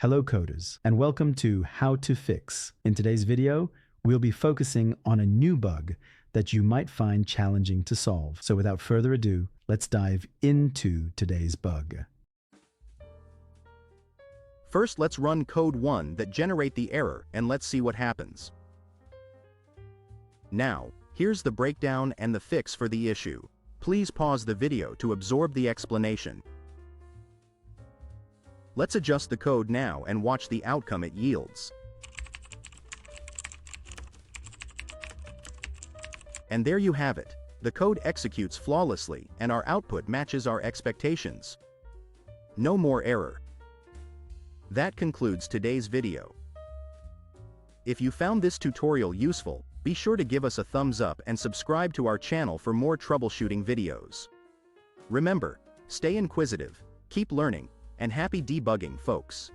Hello coders, and welcome to How to Fix. In today's video, we'll be focusing on a new bug that you might find challenging to solve. So without further ado, let's dive into today's bug. First, let's run code 1 that generate the error and let's see what happens. Now, here's the breakdown and the fix for the issue. Please pause the video to absorb the explanation. Let's adjust the code now and watch the outcome it yields. And there you have it. The code executes flawlessly and our output matches our expectations. No more error. That concludes today's video. If you found this tutorial useful, be sure to give us a thumbs up and subscribe to our channel for more troubleshooting videos. Remember, stay inquisitive, keep learning, and happy debugging, folks.